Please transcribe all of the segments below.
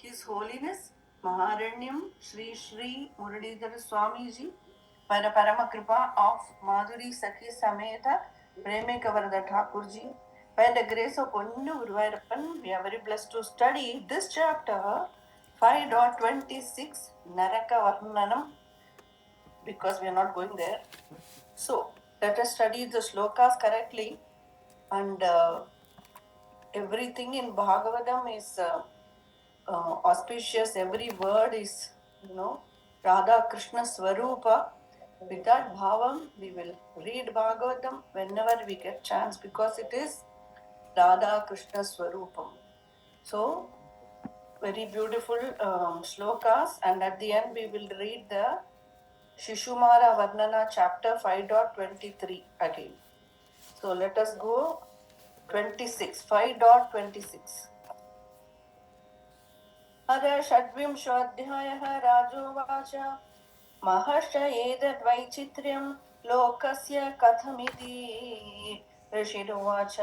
His Holiness Maharanyam Sri Sri Muradidhar Swamiji Paramakripa of Madhuri Sakhi Sameta Premekavarada Thakurji. By the grace of Ponnu Guruvayurappan, we are very blessed to study this chapter 5.26 Naraka Varnanam, because we are not going there. So let us study the slokas correctly, and everything in Bhagavatam is auspicious. Every word is, Radha Krishna Swarupa. With that bhavam, we will read Bhagavatam whenever we get chance, because it is Radha Krishna Swarupam. So, very beautiful slokas, and at the end we will read the Shishumara Varnana chapter 5.23 again. So let us go 5.26. अथ षड्विंशोऽध्यायः राजोवाच महर्ष एतद्वैचित्र्यं लोकस्य कथमिति ऋषिरुवाच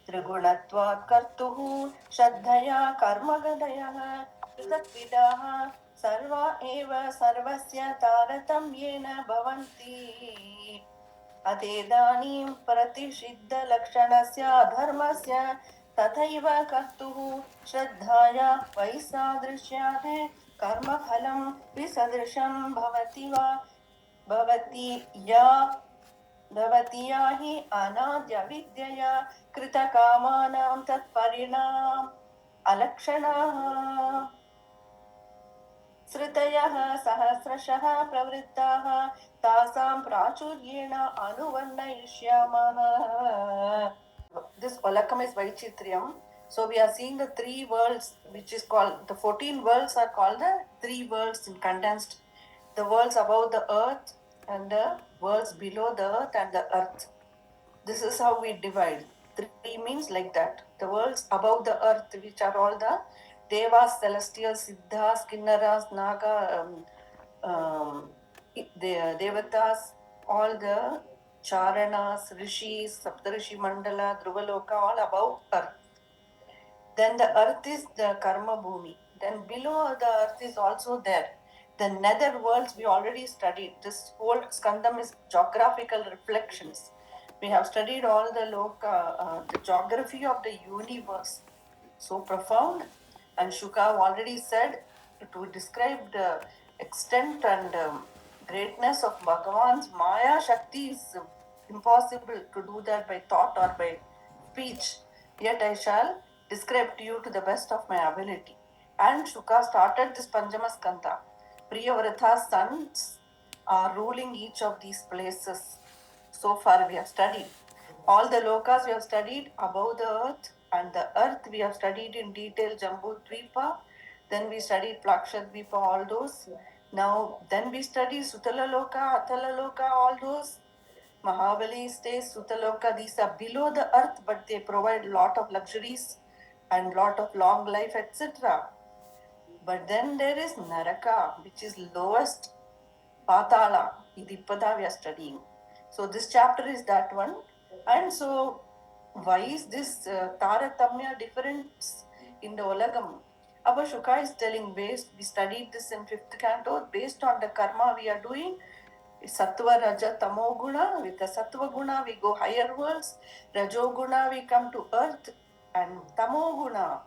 त्रिगुणत्वात् कर्तुः श्रद्धया कर्मगदयः पृथक्विदाः सर्वा एव सर्वस्य तारतम्येन भवन्ति अतेदानीं प्रतिषिद्धलक्षणस्य धर्मस्य तथैव कर्तुः श्रद्धाया वैसादृश्यात् कर्मफलं विसदृशं भवति वा भवति या हि अनाद्यविद्यया कृतकामानां तत्परिणाम अलक्षणाः श्रुतयः सहस्रशः प्रवृत्ताः तासां प्राचुर्येण अनुवर्णयिष्यामः. This Olakam is Vaichitriyam. So we are seeing the three worlds, which is called, the 14 worlds are called the three worlds in condensed. The worlds above the earth and the worlds below the earth and the earth. This is how we divide. Three means like that. The worlds above the earth, which are all the Devas, Celestials, Siddhas, Kinnaras, Naga, Devatas, all the Charanas, Rishis, Saptarishi Mandala, Dhruvaloka, all above earth. Then the earth is the Karma Bhumi. Then below the earth is also there. The nether worlds we already studied. This whole skandam is geographical reflections. We have studied all the the geography of the universe. So profound. And Shuka already said, to describe the extent and greatness of Bhagavan's Maya Shakti is impossible to do that by thought or by speech. Yet I shall describe to you to the best of my ability. And Shuka started this Panjama Skanda. Priyavrata's sons are ruling each of these places. So far we have studied. All the lokas we have studied above the earth, and the earth we have studied in detail, Jambu Dvipa. Then we studied Plaksha Dvipa, all those. Then we studied Sutala Loka, Atala Loka, all those. Mahabali stays, Sutaloka, these are below the earth, but they provide lot of luxuries and lot of long life, etc. But then there is Naraka, which is lowest, Patala, Idipada we are studying. So this chapter is that one. And so why is this Taratamya difference in the Olagam? Abba Shuka is telling, we studied this in 5th canto, based on the karma we are doing, Sattva, Raja, Tamo Guna. With the Sattva Guna, we go higher worlds. Rajo Guna, we come to earth. And Tamo Guna,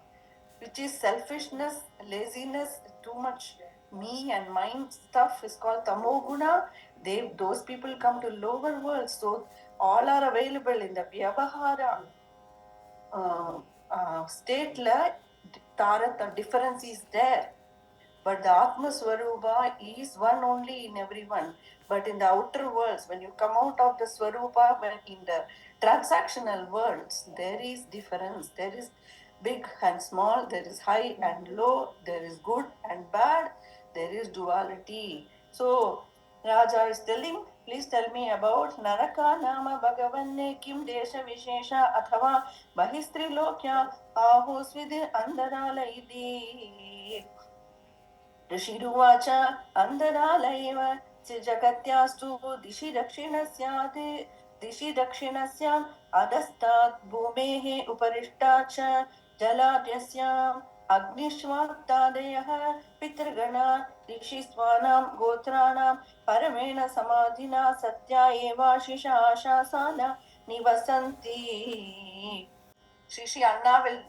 which is selfishness, laziness, too much me and mine stuff, is called Tamo Guna. Those people come to lower worlds. So all are available in the Vyavahara state. The difference is there. But the Atma Swarupa is one only in everyone. But in the outer worlds, when you come out of the Swarupa, when in the transactional worlds, there is difference. There is big and small, there is high and low, there is good and bad, there is duality. So, Raja is telling, please tell me about Naraka Nama Bhagavanne Kim Desha Vishesha Athava Bahistrilokya Ahosvidi Andarala Idi. ऋषिरुवाच अन्तरालयेव जगत्यास्तु दिशि दक्षिणस्याम् अधस्तात् भूमेः उपरिष्टात् च जलाद्यस्याम् अग्निश्वात्तादयः पितृगणा ऋषिस्वानां गोत्राणां परमेण समाधिना सत्या एवाशिषा आशासाना निवसन्ति. Shri Anna will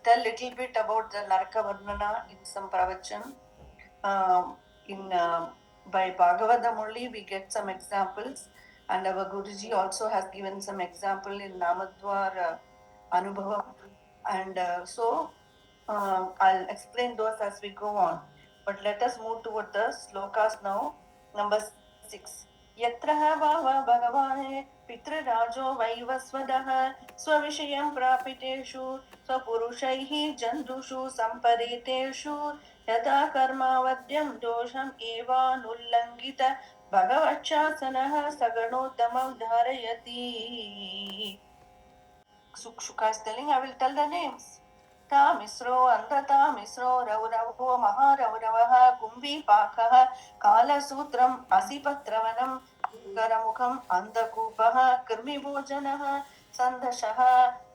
tell little bit about the Naraka Varnana in some pravachan. In by Bhagavatam only we get some examples, and our Guruji also has given some example in Namadwar Anubhavam, and I'll explain those as we go on. But let us move toward the slokas now. Number 6. यत्र वाव भगवान् पितृराजो वैवस्वतः स्वविषयं प्रापितेषु स्वपुरुषैः जन्तुषु सम्परीतेषु यथा कर्मावद्यं दोषम् एवानुल्लङ्घित भगवच्छासनः सगुणोत्तमं धारयति. Shuka is telling, I will tell the names. तामिस्रो अन्धतामिस्रो रौरवो महारौरवः कुम्भीपाकः कालसूत्रम् असिपत्रवनं करमुखम् अन्धकूपः कृमिभोजनः सन्दशः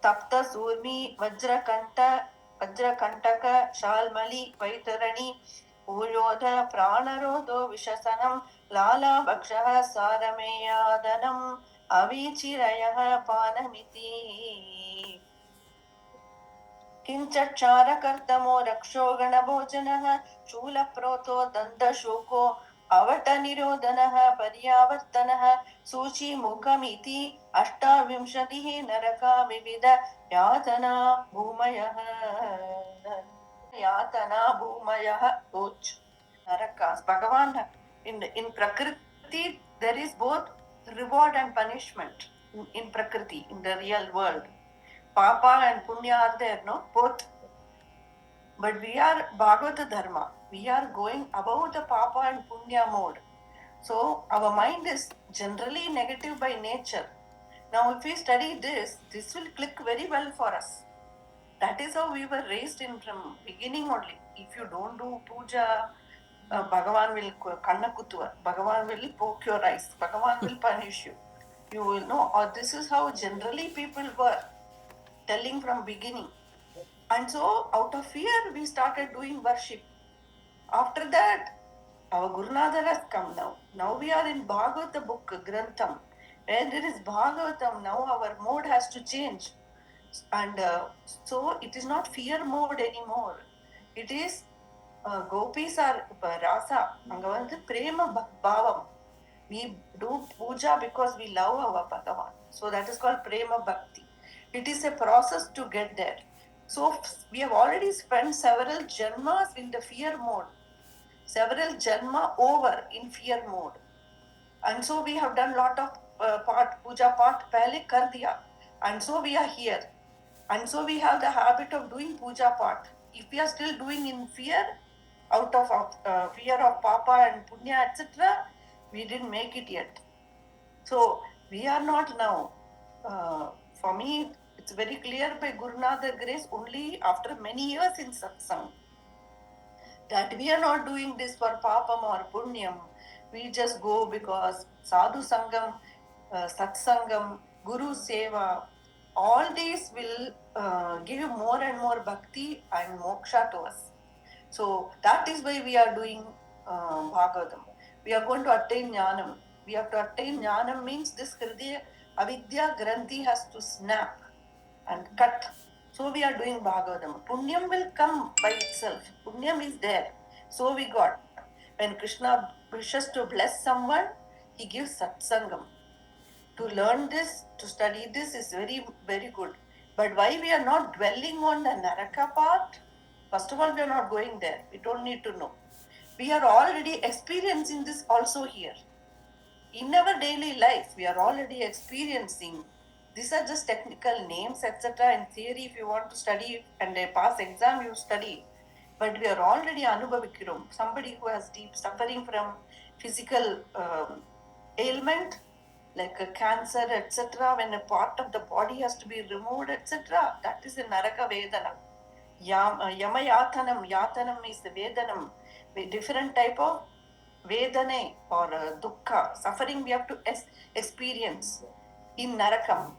तप्तसूर्मी वज्रकण्टक Shalmali वैतरणी पूयोध प्राणरोधो विशसनं लालाभक्षः सारमेयादनम् अवीचिरयः पानमिति. किञ्चक्षारकर्दमो रक्षो गणभोजनः शूलप्रोतो दन्तशोको अवटनिरोधनः पर्यावर्तनः सूचीमुखमिति अष्टाविंशतिः नरका विविध यातना भूमयः. यातना भूमयः उच् narakas. Bhagavan in Prakriti there is both reward and punishment in Prakriti, in the real world. Papa and Punya are there, no? Both. But we are Bhagavata Dharma. We are going above the Papa and Punya mode. So our mind is generally negative by nature. Now if we study this will click very well for us. That is how we were raised in from beginning only. If you don't do puja, Bhagavan will kanna kutuva. Bhagavan will poke your eyes. Bhagavan will punish you. You will know. Or this is how generally people were telling from beginning. And so out of fear we started doing worship. After that, our Gurunatha has come now. Now we are in Bhagavata book, Grantham. Where there is Bhagavatam, now our mode has to change. And so it is not fear mode anymore. It is gopis are rasa. Anga vandu prema bhavam. We do puja because we love our Bhagavan. So that is called prema bhakti. It is a process to get there. So we have already spent several janmas in the fear mode. Several janma over in fear mode. And so we have done lot of puja part pehle kar diya. And so we are here. And so we have the habit of doing puja part. If we are still doing in fear, out of fear of Papa and Punya, etc., we didn't make it yet. So we are not now. For me, it's very clear by Gurunatha grace only after many years in satsang that we are not doing this for papam or punyam. We just go because sadhu sangam, satsangam, guru seva, all these will give more and more bhakti and moksha to us. So that is why we are doing Bhagavatam. We are going to attain jnanam. We have to attain jnanam means this hridaya avidya granthi has to snap and cut. So we are doing Bhagavatam. Punyam will come by itself. Punyam is there. So we got. When Krishna wishes to bless someone, he gives satsangam. To learn this, to study this is very, very good. But why we are not dwelling on the Naraka part? First of all, we are not going there. We don't need to know. We are already experiencing this also here. In our daily life, we are already experiencing. These are just technical names, etc. In theory, if you want to study and pass exam, you study. But we are already anubhavikirom. Somebody who has deep suffering from physical ailment, like a cancer, etc. When a part of the body has to be removed, etc. That is a naraka vedana. Yama yatanam. Yatanam is the vedanam. Different type of vedane or dukkha, suffering we have to experience in narakam.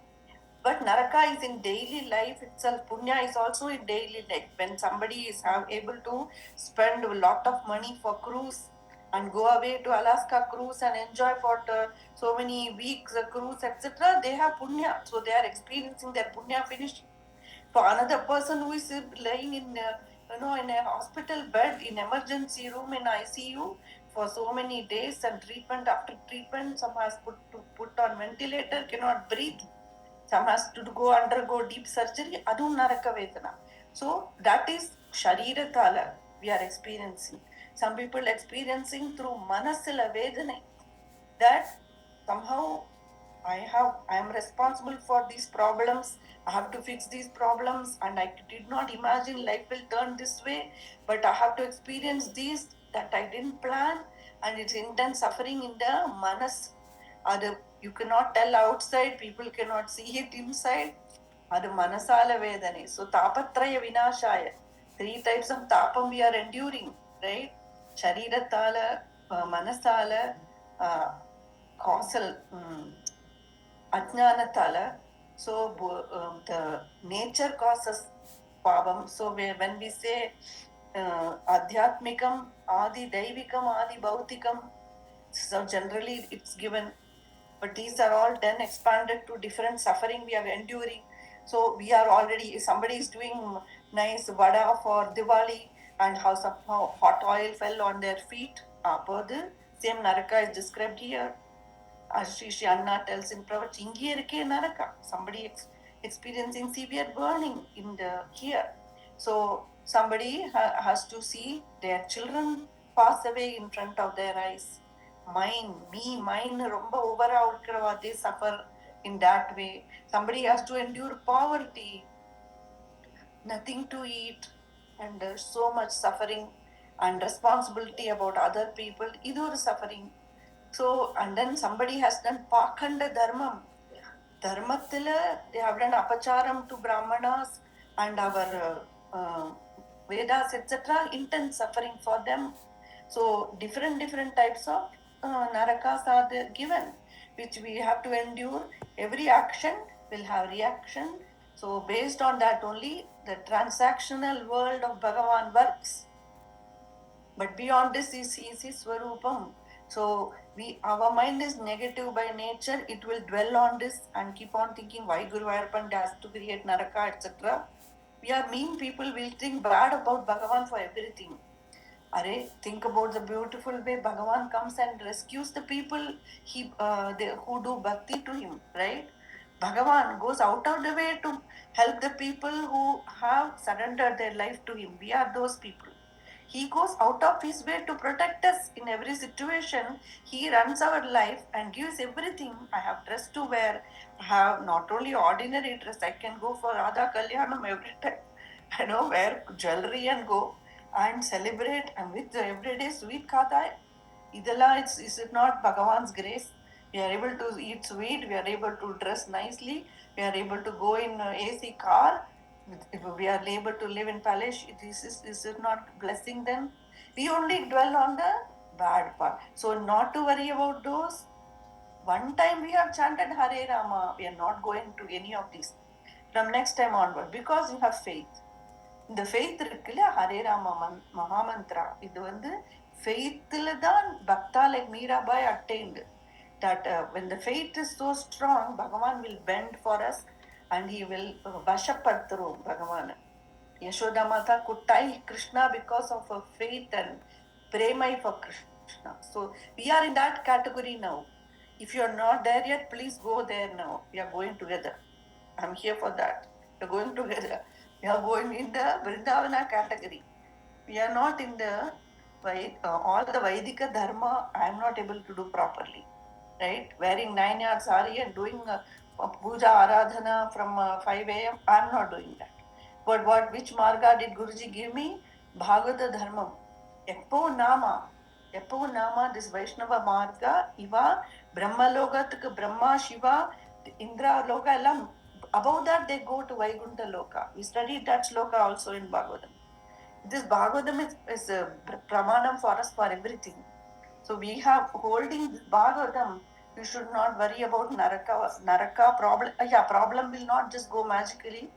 But Naraka is in daily life itself. Punya is also in daily life. When somebody is able to spend a lot of money for cruise and go away to Alaska cruise and enjoy for so many weeks a cruise, etc., they have punya. So they are experiencing their punya finished. For another person who is lying in in a hospital bed, in emergency room, in ICU for so many days, and treatment after treatment, some has put on ventilator, cannot breathe, some has to go undergo deep surgery, adum naraka vedana. So that is shariratala we are experiencing. Some people experiencing through manasila vedana, that somehow I am responsible for these problems. I have to fix these problems, and I did not imagine life will turn this way. But I have to experience these that I didn't plan, and it's intense suffering in the manas. You cannot tell outside. People cannot see it inside. Adu manasala vedane. So tapatraya vinashaya. Three types of tapam we are enduring, right? Shariratala, manasala, causal ajnanatala. So the nature causes pavam. So when we say adhyatmikam, adi daivikam, adi bhautikam, so generally it's given, but these are all then expanded to different suffering we are enduring. So we are already, somebody is doing nice vada for Diwali, and how somehow hot oil fell on their feet. Same Naraka is described here. As Shri Anna tells in Pravach, Naraka, somebody experiencing severe burning in the here. So somebody has to see their children pass away in front of their eyes. Mine, romba over, they suffer in that way. Somebody has to endure poverty, nothing to eat, and there's so much suffering and responsibility about other people. Idur suffering. So, and then somebody has done Pakanda Dharmam. Dharmatila, they have done Apacharam to Brahmanas and our Vedas, etc., intense suffering for them. So, different types of narakas are there given, which we have to endure. Every action will have reaction. So, based on that only, the transactional world of Bhagavan works. But beyond this is his Swarupam. So our mind is negative by nature, it will dwell on this and keep on thinking why Guru Ayappan has to create Naraka, etc. We are mean people, will think bad about Bhagavan for everything. Think about the beautiful way Bhagavan comes and rescues the people who do bhakti to him, right? Bhagavan goes out of the way to help the people who have surrendered their life to him. We are those people. He goes out of his way to protect us in every situation. He runs our life and gives everything. I have dress to wear. I have not only ordinary dress, I can go for Radha Kalyanam every time. I know, wear jewelry and go and celebrate, and with the everyday sweet khata. Idala, is it not Bhagavan's grace? We are able to eat sweet, we are able to dress nicely, we are able to go in AC car, if we are able to live in palace. Is it not blessing them? We only dwell on the bad part. So not to worry about those. One time we have chanted Hare Rama, we are not going to any of these from next time onward, because you have faith. இந்த faith இருக்குல்ல, ஹரே ராமா மகாமந்த்ரா, இது வந்து ஃபெய்த்தில் தான் bhakta like Meerabai attained that when the faith is so strong, Bhagavan will bend for us and he will vashapadturu Bhagavan. Yashoda Mata could tie Krishna because of her faith and premai for Krishna. So we are in that category now. If you are not there yet, please go there now. We are going together. I'm here for that. We are going together. We are going in the Vrindavana category. We are not in the all the Vaidika dharma. I am not able to do properly. Right? Wearing 9-yard sari and doing puja aradhana from 5 a.m. I am not doing that. But which marga did Guruji give me? Bhagavata dharmam. Eppo nama, this Vaishnava marga, iva, Brahma logatuk, Brahma, Shiva, Indra loka, ellam. Above that they go to Vaikuntha loka. We studied that sloka also in Bhagavatam. This Bhagavatam is a pramanam for us for everything. So we have holding Bhagavatam You should not worry about Naraka problem. Yeah, problem will not just go magically.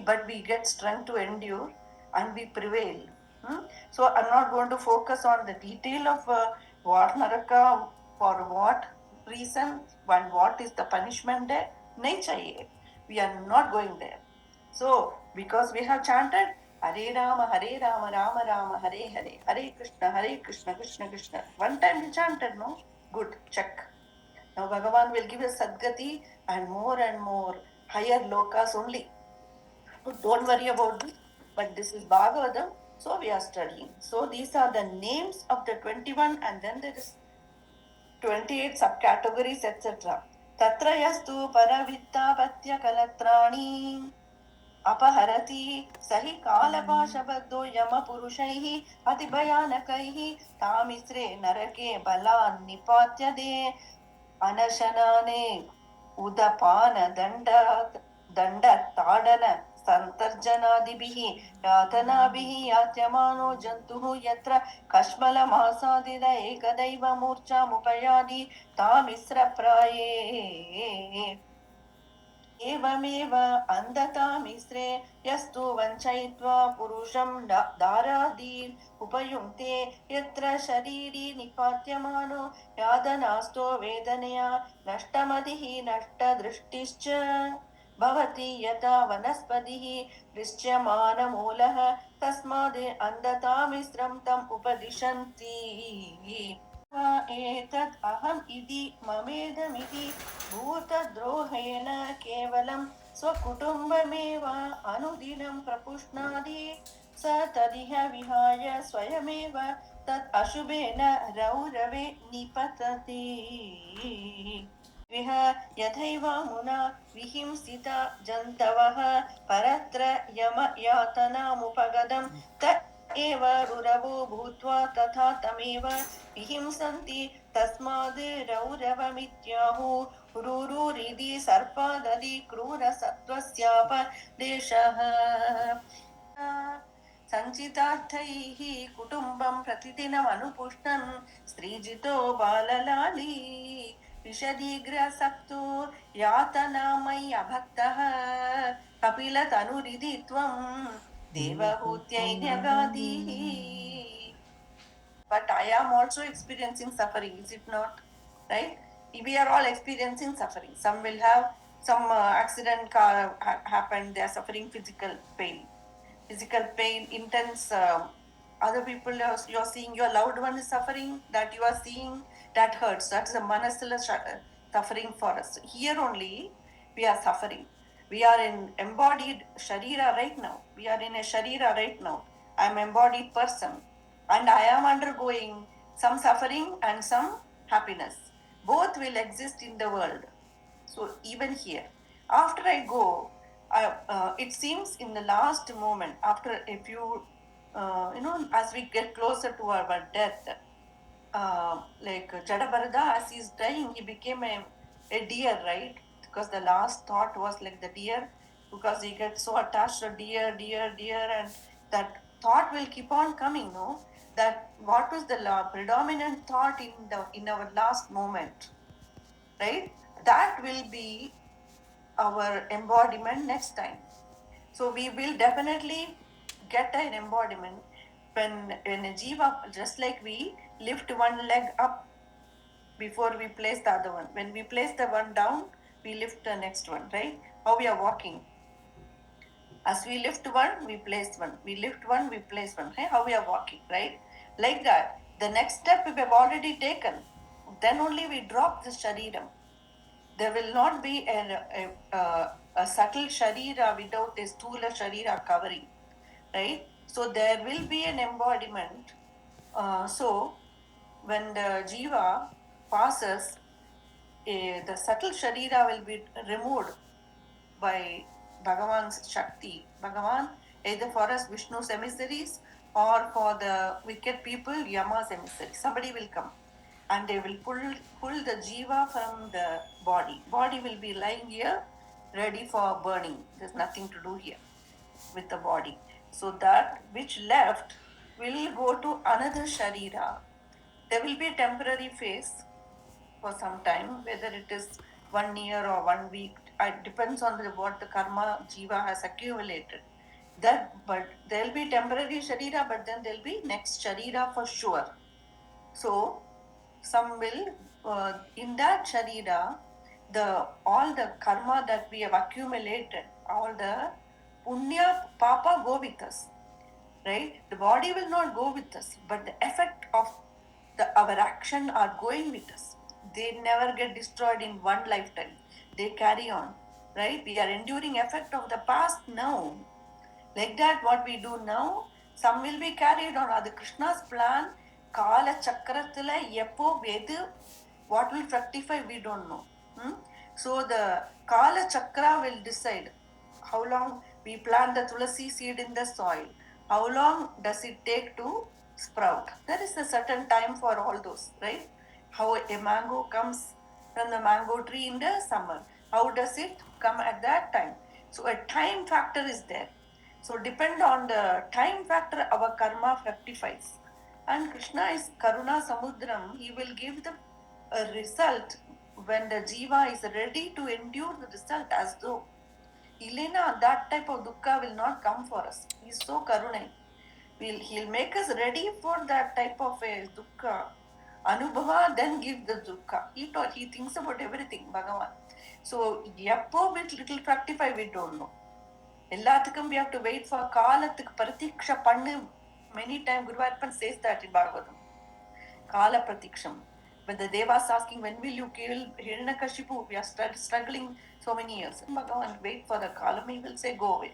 But we get strength to endure and we prevail. So I'm not going to focus on the detail of what Naraka, for what reason, and what is the punishment there. Nahi chahiye. We are not going there. So because we have chanted Hare Rama, Rama Rama, Hare Hare, Hare Krishna, Krishna Krishna. One time we chanted, no? Good, check. Now Bhagavan will give us Sadgati and more higher lokas only. So don't worry about this. But this is Bhagavatam, so we are studying. So these are the names of the 21, and then there is 28 subcategories, etc. Tatra yastu paravittapatya kalatrani अपहरति सहि कालपाशबद्धो यमपुरुषैः अतिभयानकैः तामिस्रे नरके बलान् निपात्यते अनशनाने उदपान दण्डताडन सन्तर्जनादिभिः यातनाभिः यात्यमानो जन्तुः यत्र कश्मलमासादिद एकदैव मूर्छामुपयाति तामिस्रप्राये एवमेव अन्धतामिस्रे यस्तु वञ्चयित्वा पुरुषं दारादीन् उपयुङ्क्ते यत्र शरीरी निपात्यमानो यादनास्तो वेदनया नष्टमतिः नष्टदृष्टिश्च भवति यथा वनस्पतिः दृश्यमानमूलः तस्माद् अन्धतामिस्रं तम् उपदिशन्ति एतत् अहम् इति ममेदमिति भूतद्रोहेण केवलं स्वकुटुम्बमेव अनुदिनं प्रपुष्णाति स तदिह विहाय स्वयमेव तत् अशुभेन रौरवे निपतति विह यथैव मुना विहिंसिता जन्तवः परत्र यमयातनामुपगतं त एव रुरवो भूत्वा तथा तमेव विहिंसन्ति तस्माद् रौरवमित्याहुः रुरुरिति सर्पाददि क्रूरसत्त्वस्यापदेशः सञ्चितार्थैः कुटुम्बं प्रतिदिनमनुपुष्टन् स्त्रीजितो बाललाली विशदीग्रसक्तो यातनामयि अभक्तः कपिलतनुरिति त्वं देवहूत्यै न्यगादिः. But I am also experiencing suffering, is it not? Right? We are all experiencing suffering. Some will have some accident car happened, they are suffering physical pain, intense. Other people you're seeing, your loved one is suffering, that you are seeing, that hurts. That's the manasala suffering for us. Here only we are suffering. We are in embodied sharira right now. We are in a sharira right now. I am embodied person and I am undergoing some suffering and some happiness. Both will exist in the world. So even here, after I go, it seems in the last moment, after a few, as we get closer to our death, like Jadabharada, as he's dying, he became a deer, right? Because the last thought was like the deer, because he gets so attached to deer, and that thought will keep on coming, no? That what was the predominant thought in our last moment, right? That will be our embodiment next time. So we will definitely get an embodiment when a jiva, just like we lift one leg up before we place the other one. When we place the one down, we lift the next one, right? How we are walking. As we lift one, we place one. We lift one, we place one. Right? How we are walking, right? Like that. The next step we have already taken. Then only we drop the shariram. There will not be a subtle sharira without a stula sharira covering, right? So there will be an embodiment. So when the jiva passes, the subtle sharira will be removed by Bhagavan's Shakti. Bhagavan, either for us Vishnu's emissaries or for the wicked people, Yama's emissaries. Somebody will come and they will pull the jiva from the body. Body will be lying here ready for burning. There's nothing to do here with the body. So that which left will go to another sharira. There will be a temporary phase for some time, whether it is 1 year or 1 week. It depends on what the karma jiva has accumulated. But there'll be temporary sharira, but then there'll be next sharira for sure. So some will in that sharira, all the karma that we have accumulated, all the punya papa go with us, right? The body will not go with us, but the effect of our action are going with us. They never get destroyed in one lifetime. They carry on, right? We are enduring effect of the past now. Like that, what we do now, some will be carried on. Adu Krishna's plan, Kala Chakrathila, Yepo, Vedu, what will fructify, we don't know. So the Kala Chakra will decide how long we plant the Tulasi seed in the soil. How long does it take to sprout? There is a certain time for all those, right? How a mango comes from the mango tree in the summer. How does it come at that time? So a time factor is there. So depend on the time factor, our karma fructifies. And Krishna is Karuna Samudram. He will give the result when the jiva is ready to endure the result, as though Elena, that type of dukkha will not come for us. He is so karunai. He'll make us ready for that type of a dukkha. Anubhava, then give the dukkha. He thinks about everything, Bhagavan. So, yappo with little fructify, we don't know. எல்லாத்துக்கும் we have to wait for காலத்துக்கு பிரதீட்சை பண்ணு. Many times Guruvayappan says that in Bhagavatam. Kala pratiksham. When the devas asking, when will you kill Hiranyakashipu? We are struggling so many years. And Bhagavan, wait for the kalam, he will say, go away.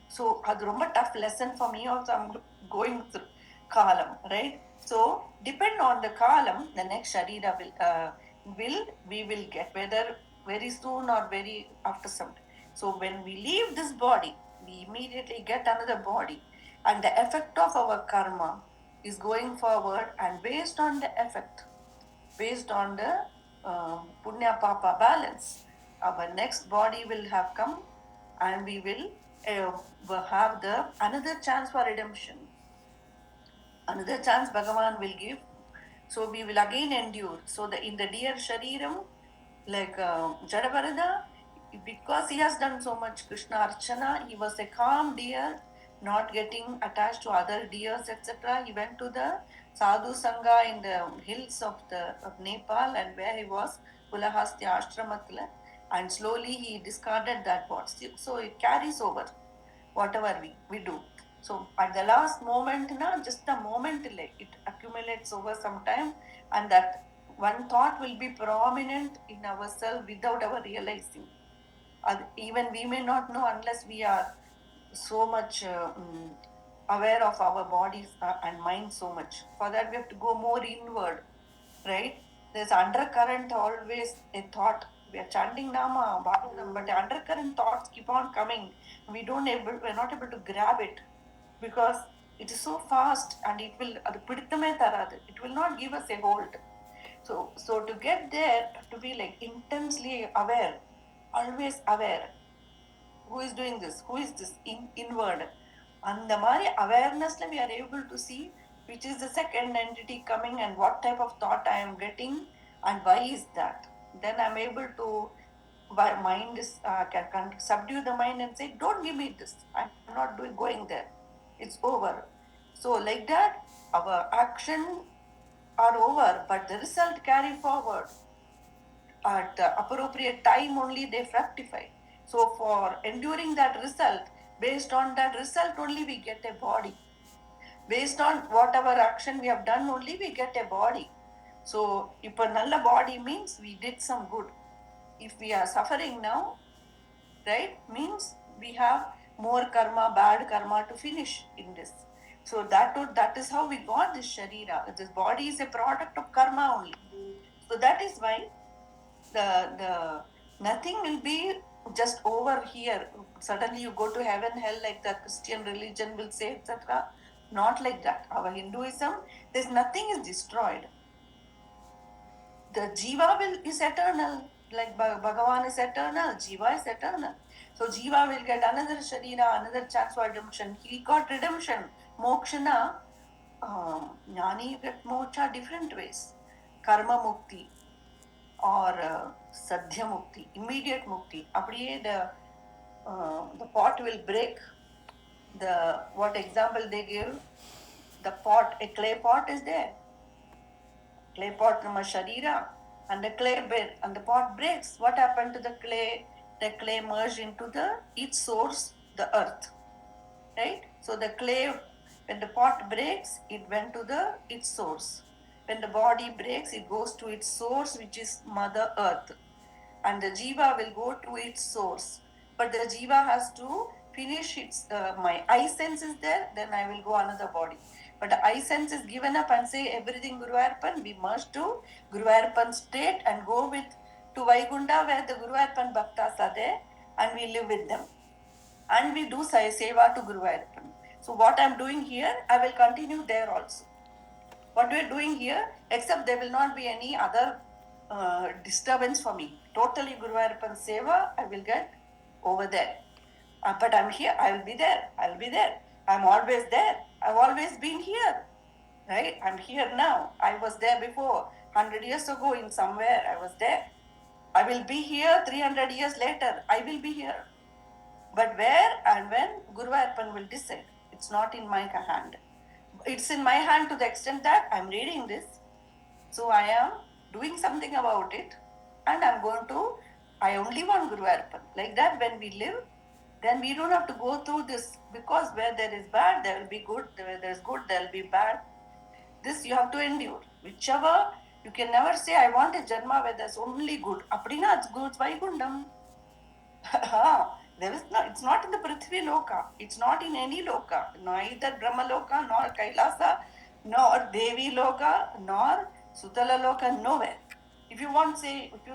So, that's a tough lesson for me also. I'm going through kalam, right? So, depend on the kalam, the next sharira we will get, whether very soon or very after some time. So, when we leave this body, we immediately get another body. And the effect of our karma is going forward, and based on the effect, based on the punya papa balance, our next body will have come, and we will have the another chance for redemption. Another chance Bhagavan will give. So we will again endure. So in the deer Shariram, like Jadavarada, because he has done so much Krishna Archana, he was a calm deer, not getting attached to other deers, etc. He went to the Sadhu Sangha in the hills of Nepal, and where he was, Pulahastya Ashramatla, and slowly he discarded that body. So it carries over whatever we do. So at the last moment, just a moment, like it accumulates over some time, and that one thought will be prominent in ourselves without our realizing. Even we may not know unless we are so much aware of our bodies and mind so much. For that, we have to go more inward, right? There's undercurrent, always a thought. We are chanting Nama, Bhagavatam, but the undercurrent thoughts keep on coming. We're not able to grab it because it is so fast, and it will not give us a hold. So to get there, to be like intensely aware, always aware. Who is doing this? Who is this? Inward. And the Mari awareness we are able to see which is the second entity coming and what type of thought I am getting and why is that. Then I'm able to mind is can subdue the mind and say, don't give me this. I'm not going there. It's over. So like that, our action are over, but the result carry forward. At the appropriate time only they fructify. So for enduring that result, based on that result only we get a body. Based on whatever action we have done only we get a body. So if a nulla body means we did some good. If we are suffering now, right, means we have more karma, bad karma to finish in this. So that is how we got this sharira. This body is a product of karma only. So that is why the nothing will be just over here. Suddenly you go to heaven, hell, like the Christian religion will say, etc. Not like that. Our Hinduism, there's nothing is destroyed. The jiva is eternal, like Bhagavan is eternal, jiva is eternal. So jiva will get another sharira, another chance for redemption. He got redemption. Mokshana, jnani get moksha different ways. Karma mukti. or sadhya mukti, immediate mukti. Apdiye the pot will break. The what example they give? The pot, a clay pot is there. Clay pot from a sharira, and the clay and the pot breaks. What happened to the clay? The clay merged into its source, the earth. Right? So the clay, when the pot breaks, it went to its source. When the body breaks, it goes to its source, which is Mother Earth. And the jiva will go to its source. But the jiva has to finish its, my eye sense is there, then I will go another body. But the eye sense is given up and say everything Guru Arpan, we merge to Guru Arpan state and go with to Vaikunta where the Guru Arpan Bhaktas are there and we live with them. And we do seva to Guru Arpan. So what I am doing here, I will continue there also. What we are doing here, except there will not be any other disturbance for me. Totally Guru Arpan seva, I will get over there. But I'm here, I will be there, I will be there. I'm always there. I've always been here. Right? I'm here now. I was there before. 100 years ago in somewhere, I was there. I will be here 300 years later. I will be here. But where and when, Guru Arpan will decide. It's not in my hand. It's in my hand to the extent that I'm reading this. So I am doing something about it. And I'm going to, I only want Guru Arpan. Like that, when we live, then we don't have to go through this. Because where there is bad, there will be good. Where there is good, there will be bad. This you have to endure. Whichever, you can never say, I want a Janma where there's only good. Appadina, it's good, Vaikundam. There is no, it's not in the Prithvi Loka. It's not in any Loka. Neither Brahma Loka, nor Kailasa, nor Devi Loka, nor Sutala Loka, nowhere. If you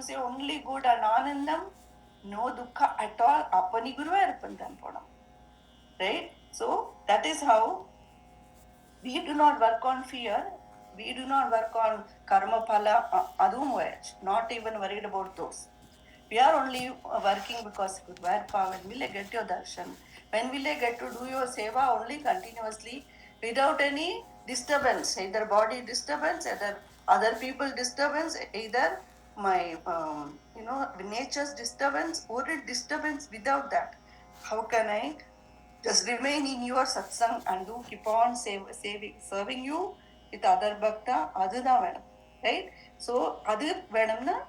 say only good and Anandam, no Dukkha at all, Appani Guru Arpandan Podam. Right? So that is how we do not work on fear. We do not work on karma phala, adum not even worried about those. We are only working because when will I get your darshan? When will I get to do your seva only continuously without any disturbance, either body disturbance, either other people disturbance, either my nature's disturbance, or disturbance without that. How can I just remain in your satsang and do keep on serving you with other bhakta? Adudha vedam, right? So adu vedamna,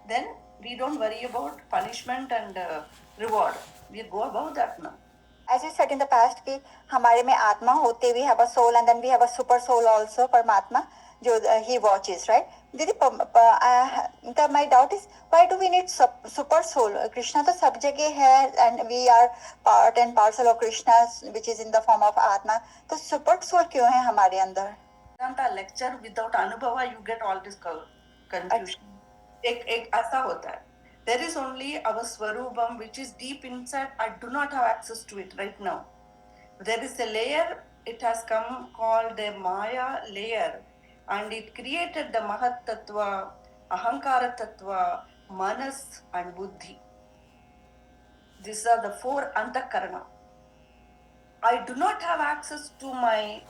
then we don't worry about punishment and reward. We go above that now. As you said in the past कि हमारे में आत्मा होते we have a soul and then we have a super soul also परमात्मा जो he watches, right? दीदी my doubt is why do we need super soul? Krishna तो सब जगह है and we are part and parcel of Krishna which is in the form of आत्मा. तो super soul क्यों है हमारे अंदर? Vedanta lecture without अनुभव you get all this confusion. एक ऐसा होता है. There is only our Swarupam which is deep inside. I do not have access to it right now. There is a layer, it has come called the Maya layer, and it created the Mahat Tattva, Ahankara Tattva, Manas and Buddhi. These are the four Antakarana. I do not have access to my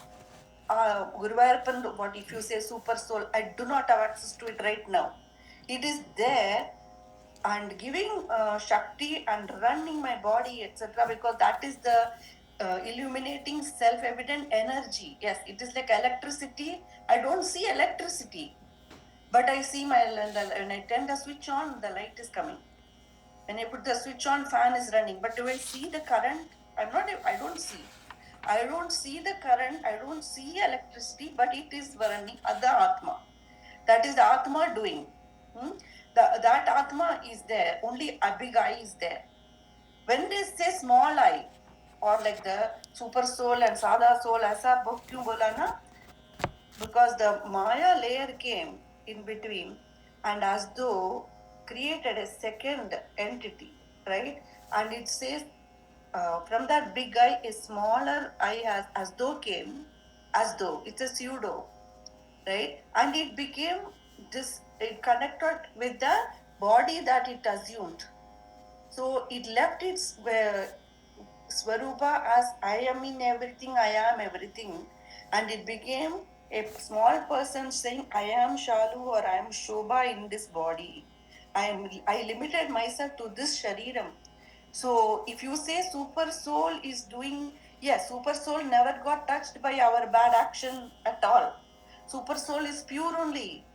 Guru Arpan, what if you say super soul, I do not have access to it right now. It is there and giving Shakti and running my body, etc., because that is the illuminating self-evident energy. Yes, it is like electricity. I don't see electricity, but I see when I turn the switch on, the light is coming. When I put the switch on, fan is running. But do I see the current? I don't see. I don't see the current. I don't see electricity, but it is running. Adha Atma. That is the Atma doing. That Atma is there. Only a big eye is there. When they say small eye, or like the super soul and Sada soul, aisa kyun bola na? Because the Maya layer came in between and as though created a second entity, right? And it says from that big eye, a smaller eye as though came, as though it's a pseudo, right? And it became this, it connected with the body that it assumed. So it left its Swarupa as I am in everything, I am everything. And it became a small person saying, I am Shalu or I am Shobha in this body. I limited myself to this shariram. So if you say super soul is doing, yes, super soul never got touched by our bad action at all. Super soul is pure only.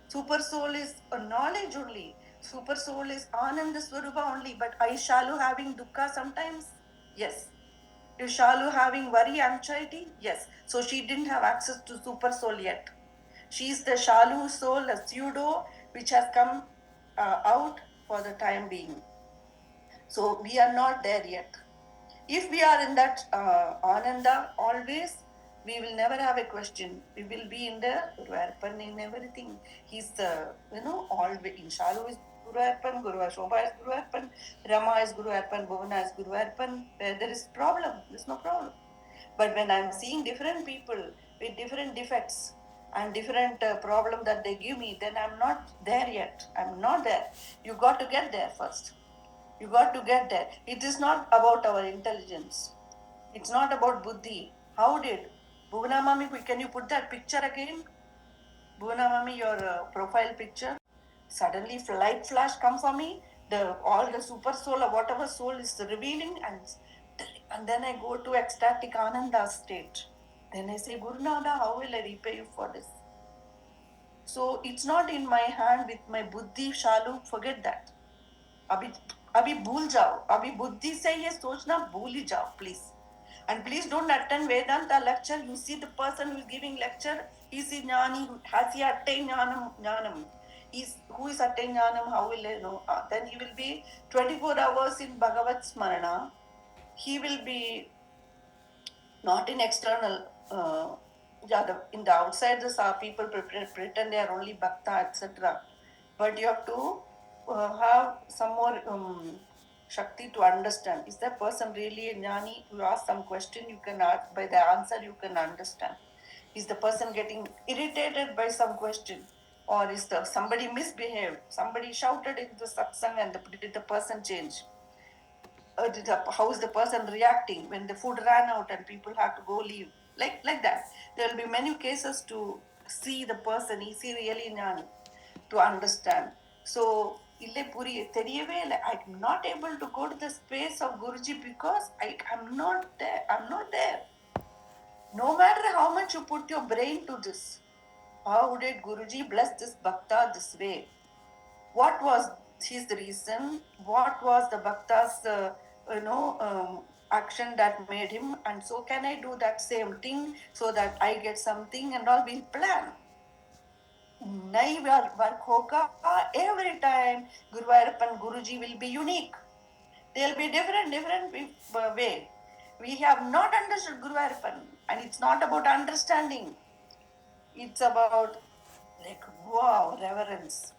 Super soul is a knowledge only. Super soul is Ananda Swarupa only. But I Shalu having dukkha sometimes? Yes. Is Shalu having worry, anxiety? Yes. So she didn't have access to super soul yet. She is the Shalu soul, a pseudo, which has come out for the time being. So we are not there yet. If we are in that Ananda always, we will never have a question. We will be in the Guru Arpan in everything. He's the, always, in Shalu is Guru Arpan, Guru Shobha is Guru Arpan, Rama is Guru Arpan, Bhuvana is Guru Arpan. Where there is problem, there's no problem. But when I'm seeing different people with different defects and different problem that they give me, then I'm not there yet. I'm not there. You got to get there first. You got to get there. It is not about our intelligence. It's not about buddhi. How did Bhuvana Mami, can you put that picture again? Bhuvana Mami, your profile picture. Suddenly, light flash come for me. The all the super soul or whatever soul is revealing, and then I go to ecstatic ananda state. Then I say, Gurunada, how will I repay you for this? So it's not in my hand with my buddhi, Shalu. Forget that. अभी अभी भूल जाओ अभी बुद्धि से ये सोचना भूल ही जाओ please and please don't attend Vedanta lecture. You see the person who is giving lecture, is he jnani, has he attained jnanam, who is attained jnanam, how will I know? Then he will be 24 hours in Bhagavat Smarana. He will be not in external in the outside the people pretend they are only bhakta, etc. But you have to have some more shakti to understand, is that person really a jnani? You ask some question, you can by the answer you can understand. Is the person getting irritated by some question, or is the somebody misbehaved, somebody shouted in the satsang and did the person change? How is the person reacting when the food ran out and people have to go leave, like that. There will be many cases to see the person, is he really jnani, to understand. So இல்லை புரிய தெரியவே இல்லை. I'm not able to go to the space of Guruji because I'm not there. I'm not there. No matter how much you put your brain to this, how did Guruji bless this bhakta this way? What was his reason? What was the bhakta's action that made him? And so can I do that same thing so that I get something? And all, we'll plan. Nahi work hoga. Every time Guru Ayappan Guruji will be unique. They'll be different way. We have not understood Guru Ayappan, and it's not about understanding. It's about like wow, reverence.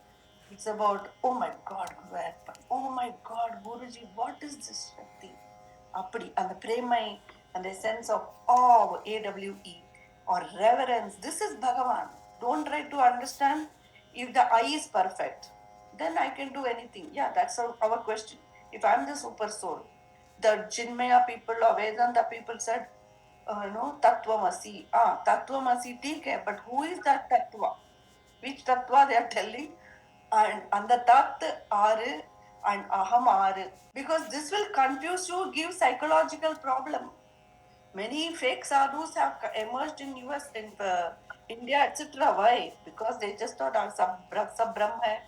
It's about, oh my God, Guru Ayappan. Oh my God, Guruji, what is this Shakti? Appadi, and the premai and the sense of awe, AWE, or reverence. This is Bhagavan. Don't try to understand. If the eye is perfect, then I can do anything. Yeah, that's our question. If I'm the super soul, the Chinmaya people or Vedanta people said, Tattvamasi. Tattvamasi, theek hai, but who is that Tattva? Which Tattva they are telling? And the Tat Aru and Aham Aru. Because this will confuse you, give psychological problem. Many fake sadhus have emerged in US, in India, etc. Why? Because they just thought sab brahm hai.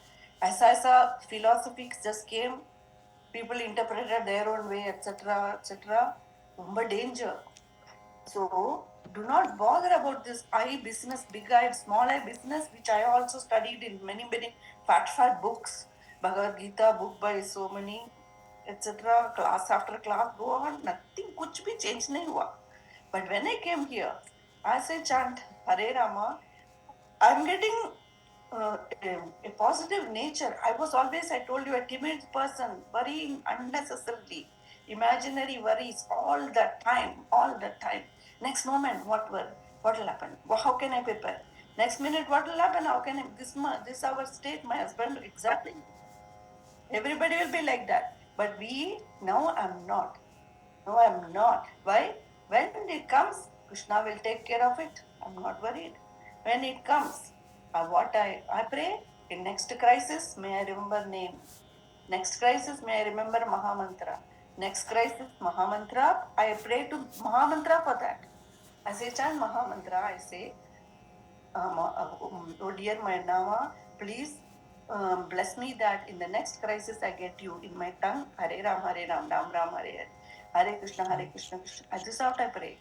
Aisa philosophies just came. People interpreted their own way, etc. etc. But danger. So do not bother about this I business, big I, small I business, which I also studied in many fat books. Bhagavad Gita book by so many, etc. Class after class go on, nothing, kuch bhi change nahi hua. But when I came here, as I chant Hare Rama, I'm getting a positive nature. I was always, I told you, a timid person, worrying unnecessarily, imaginary worries all the time. Next moment, what will happen? How can I prepare? Next minute, what will happen? How can I, this our state, my husband, exactly. Everybody will be like that. But now I'm not. No, I'm not. Why? When it comes, Krishna will take care of it. I'm not worried. When it comes, what I pray, In next crisis, may I remember name. Next crisis, may I remember Mahamantra. Next crisis, Mahamantra. I pray to Mahamantra for that. As I chant Mahamantra, I say, oh dear my Nama, please bless me that in the next crisis I get you in my tongue. Hare Ram, Ram Ram, Hare Hare. Hare Krishna, Krishna. This is what I pray.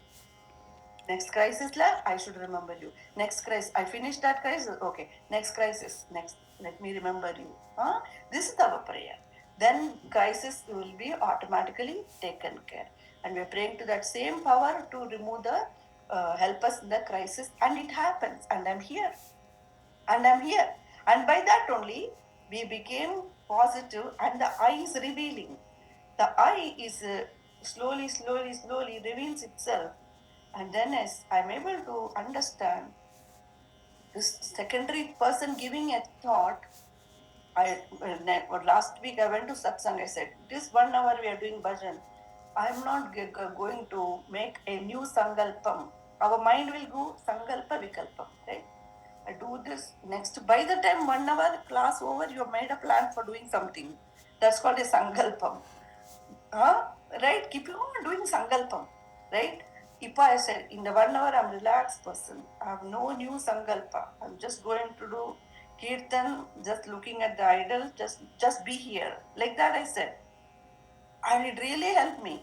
Next crisis, I should remember you. Next crisis, I finished that crisis. Okay, next crisis, next, let me remember you. This is our prayer. Then crisis will be automatically taken care. And we're praying to that same power to remove the, help us in the crisis. And it happens. And I'm here. And I'm here. And by that only, we became positive and the eye is revealing. The eye is slowly reveals itself. And then as I'm able to understand this secondary person giving a thought, last week I went to satsang. I said, this 1 hour we are doing bhajan. I'm not going to make a new sankalpam. Our mind will go sankalpa vikalpam, right? I do this next. By the time 1 hour class over, you have made a plan for doing something. That's called a sankalpam. Right? Keep on doing sankalpam, right? If I said in the 1 hour I'm a relaxed person, I have no new sankalpa. I'm just going to do kirtan, just looking at the idol, just be here. Like that I said. And it really helped me.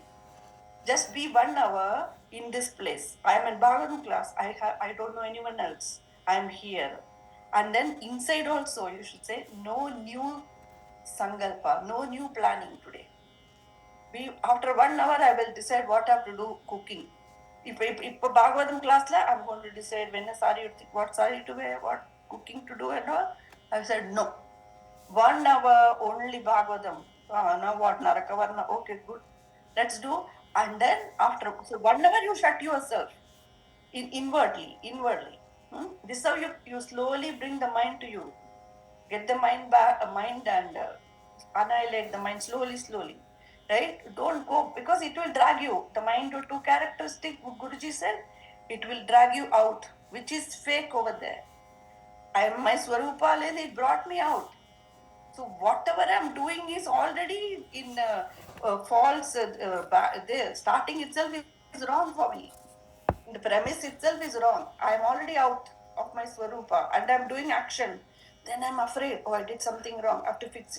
Just be 1 hour in this place. I am in Bhagavatam class. I don't know anyone else. I am here. And then inside also you should say no new sankalpa, no new planning today. After 1 hour I will decide what I have to do cooking. If Bhagavatam class I'm going to decide when a sari, what sari to wear, what cooking to do and all. I said no. 1 hour only Bhagavatam. Now what Narakavarna? Okay, good. Let's do. And then after 1 hour you shut yourself inwardly. This is how you slowly bring the mind to you. Get the mind back, mind and annihilate the mind slowly. Right? Don't go because it will drag you. The mind will two characteristic. Guruji said it will drag you out, which is fake over there. I am my Swarupa, it brought me out. So whatever I'm doing is already in false. The starting itself is wrong for me. The premise itself is wrong. I'm already out of my Swarupa and I'm doing action. Then I'm afraid, oh, I did something wrong. I have to fix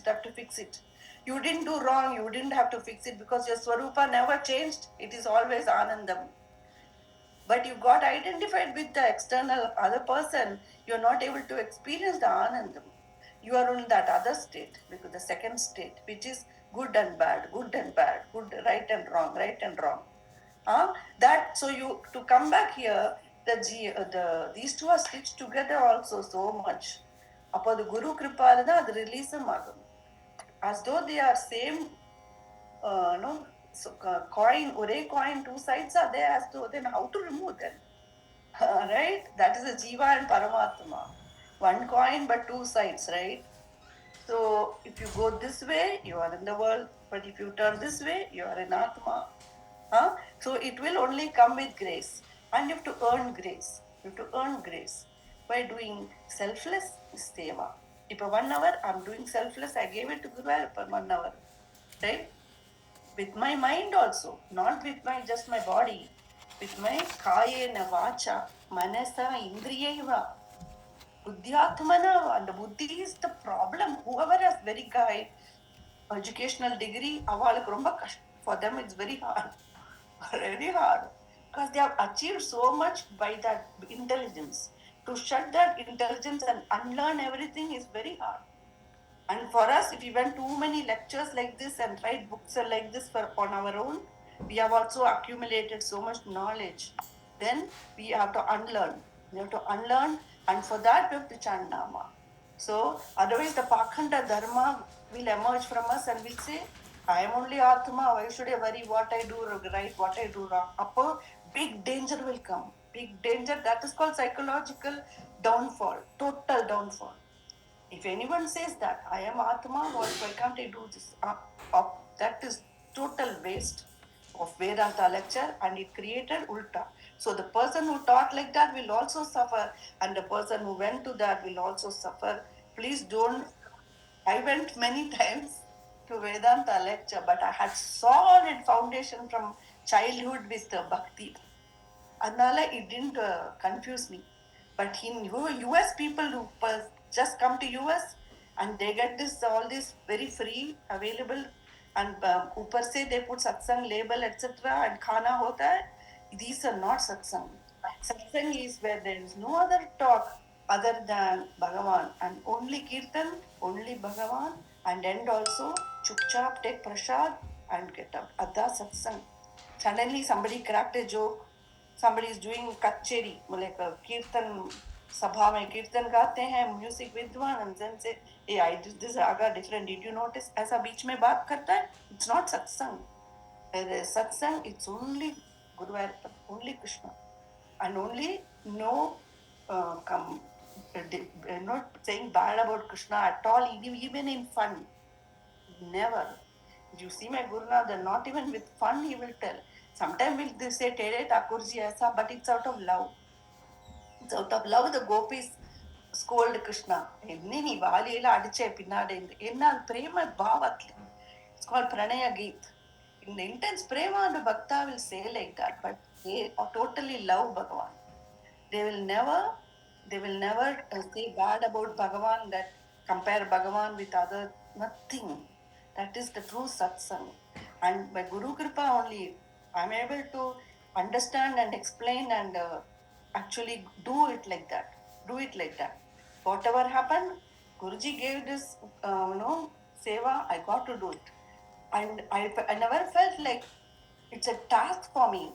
it. You didn't do wrong. You didn't have to fix it because your Swarupa never changed. It is always Anandam. But you got identified with the external other person. You're not able to experience the Anandam. You are in that other state, because the second state, which is good and bad, good, right and wrong. That so you to come back here, these two are stitched together also so much. அப்போ the Guru Kripaல தான் அது ரிலீஸும் ஆகும். As though they are same, no, so coin, ஒரே coin, two sides are there, as though then how to remove them? Right? That is the Jiva and Paramatma. One coin but two sides, right? So if you go this way, you are in the world, but if you turn this way, you are in Atma. So it will only come with grace, and you have to earn grace. You have to earn grace by doing selfless seva. If 1 hour I'm doing selfless, I gave it to Guru for 1 hour, right? With my mind also, not with my just my body, with my kayena vacha manasa indriyaiva buddhyatmana. And the buddhi is the problem. Whoever has very high educational degree, for them it's very hard. Very hard, because they have achieved so much by that intelligence. To shut that intelligence and unlearn everything is very hard. And for us, if we went too many lectures like this and write books like this on our own, we have also accumulated so much knowledge. Then we have to unlearn. And for that we have to chant Nama. So otherwise the Pakhanda Dharma will emerge from us and we'll say, I am only Atma, why should I worry what I do right, what I do wrong? Upper big danger will come. Big danger, that is called psychological downfall, total downfall. If anyone says that I am Atma, why can't I do this? That is total waste of Vedanta lecture, and it created ulta. So the person who taught like that will also suffer, and the person who went to that will also suffer please don't. I went many times to Vedanta lecture, but I had solid foundation from childhood with the bhakti. Adnala, it didn't confuse me. But in US, people who just come to US and they get this all this very free available, and ऊपर से they put satsang label etc. and khana hota hai. These are not satsang. Satsang is where there is no other talk other than Bhagavan, and only kirtan, only Bhagavan, and end also chupchap take prasad and get up. Adda satsang. Suddenly somebody cracked a joke, somebody is doing kacheri, like a kirtan sabha mein kirtan gaते हैं, music विद्वान, and then say, hey, I did this raga different, did you notice? ऐसा बीच में बात करता है, it's not satsang. Where there is satsang, it's only Guru, only Krishna, and only no not saying bad about Krishna at all, even in fun. Never. You see my Guruna, they're not even with fun, he will tell. Sometimes will say Tere Thakurji aisa, but it's out of love. It's out of love the gopis scold Krishna. ಎನ್ನಿ ನೀ ವಾಲಿಯೆಲ್ಲ ಅಡಿಚೆ ಪಿನ್ನಾಡೆ ಎನ್ನ ಪ್ರೇಮ ಭಾವತ್ಲಿ. It's called Pranaya Geet. In the intense prema, the bhakta will say like that, but they totally love Bhagavan. They will never say bad about Bhagavan, that compare Bhagavan with other, nothing. That is the true satsang. And by Guru Kripa only, I'm able to understand and explain and actually do it like that. Do it like that. Whatever happened, Guruji gave this, seva, I got to do it. And I never felt like it's a task for me.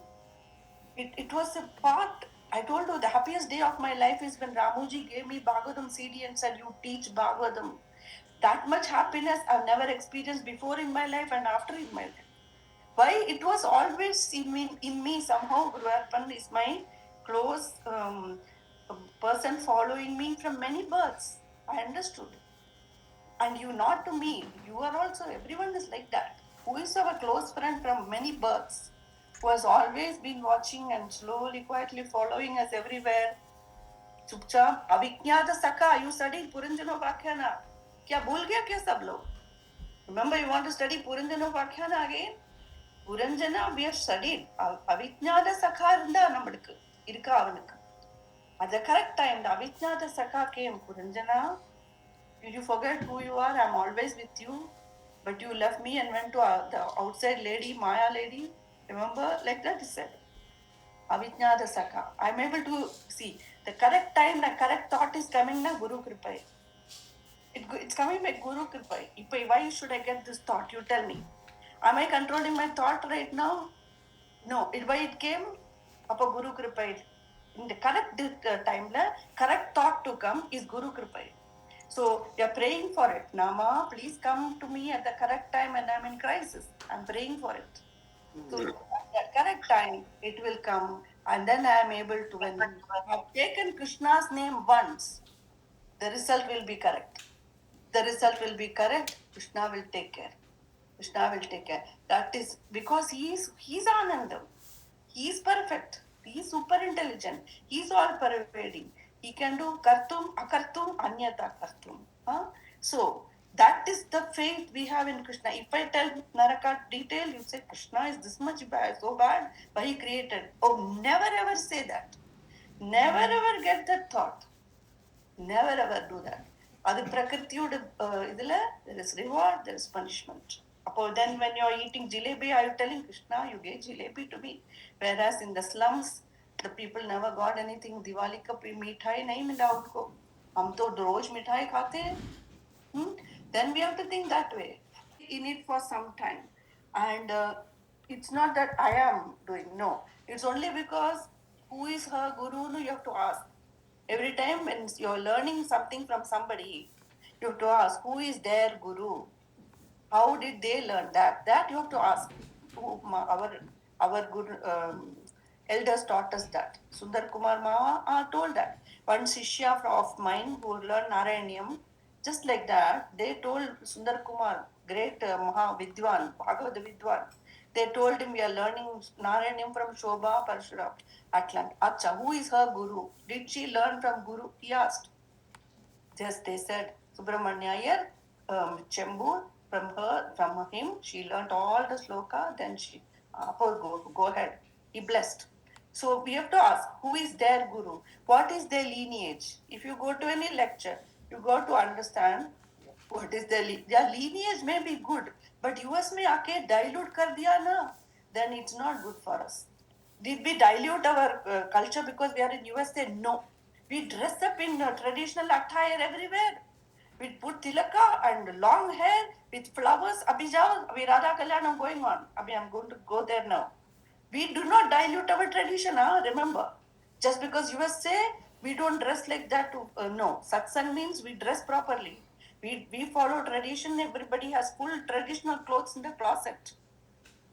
It was a part. I told you the happiest day of my life is when Ramuji gave me Bhagavatam CD and said, you teach Bhagavatam. That much happiness I've never experienced before in my life and after in my life. Why? It was always in me somehow. Guru Arpan is my close person following me from many births. I understood. And you not to me, you are also, everyone is like that. Who is our close friend from many births, who has always been watching and slowly, quietly following us everywhere. चुपचाप अविज्ञात सखा, you studied Puranjanopakhyaना. क्या भूल गया क्या सब लोग? Remember, you want to study Puranjanopakhyaना again? Puranjana, we have studied. அவிಜ್ஞாத சகா இருந்தா நம்மளுக்கு இருக்கா அவனுக்கு. At the correct time, the அவிಜ್ஞாத சகா came. Puranjana, did you forget who you are? I'm always with you. But you left me and went to the outside lady, Maya lady. Remember? Like that is said. Avijnada Saka. I'm able to see the correct time, the correct thought is coming na Guru Kripai. It's coming by Guru Kripai. Why should I get this thought? You tell me. Am I controlling my thought right now? No. Why it came? Appa Guru Kripai. In the correct time, correct thought to come is Guru Kripai. So we are praying for it. Nama, please come to me at the correct time when I'm in crisis. I'm praying for it. So at the correct time, it will come, and then I am able to, when I have taken Krishna's name once, the result will be correct. The result will be correct. Krishna will take care. Krishna will take care. That is because he's Anandam. He is perfect. He is super intelligent. He is all pervading. He can do kartum, akartum, anyata kartum. So that is the faith we have in Krishna. If I tell Naraka detail, you say Krishna is this much bad, so bad, but he created. Oh, never ever say that. Never ever get that thought. Never ever do that. அது பிரகிருத்தியோட இதுல there is reward, there is punishment. Then when you are eating jalebi, are you telling Krishna, you gave jalebi to me? Whereas in the slums, the people never got anything. Diwali ka mithai nahi mila unko. Hum to roj mithai khate hain. Then we have to think that way. In it for some time. And it's not that I am doing, no. It's only because who is her guru, no, you have to ask. Every time when you're learning something from somebody, you have to ask, who is their guru? How did they learn that? That you have to ask. Our guru, elders taught us that. Sundar Kumar Mama told that. One Shishya of mine who learned Narayaniam, just like that, they told Sundar Kumar, great Maha Vidwan, Bhagavad Vidwan, they told him, we are learning Narayaniam from Shobha Parshuram. Atlant. Acha, who is her guru? Did she learn from Guru? He asked. Just they said, Subramanya Iyer, Chembur, from him, she learnt all the sloka, then she, go ahead, he blessed. So we have to ask, who is their guru? What is their lineage? If you go to any lecture, you got to understand what is their lineage may be good, but US में आके dilute कर दिया ना, then it's not good for us. Did we dilute our culture because we are in USA? No. We dress up in traditional attire everywhere. We put tilaka and long hair with flowers. Abhi jao, abhi Radha Kalyanam going on. Abhi I'm going to go there now. We do not dilute our tradition, remember. Just because US say we don't dress like that, no. Satsang means we dress properly. We follow tradition. Everybody has full traditional clothes in the closet,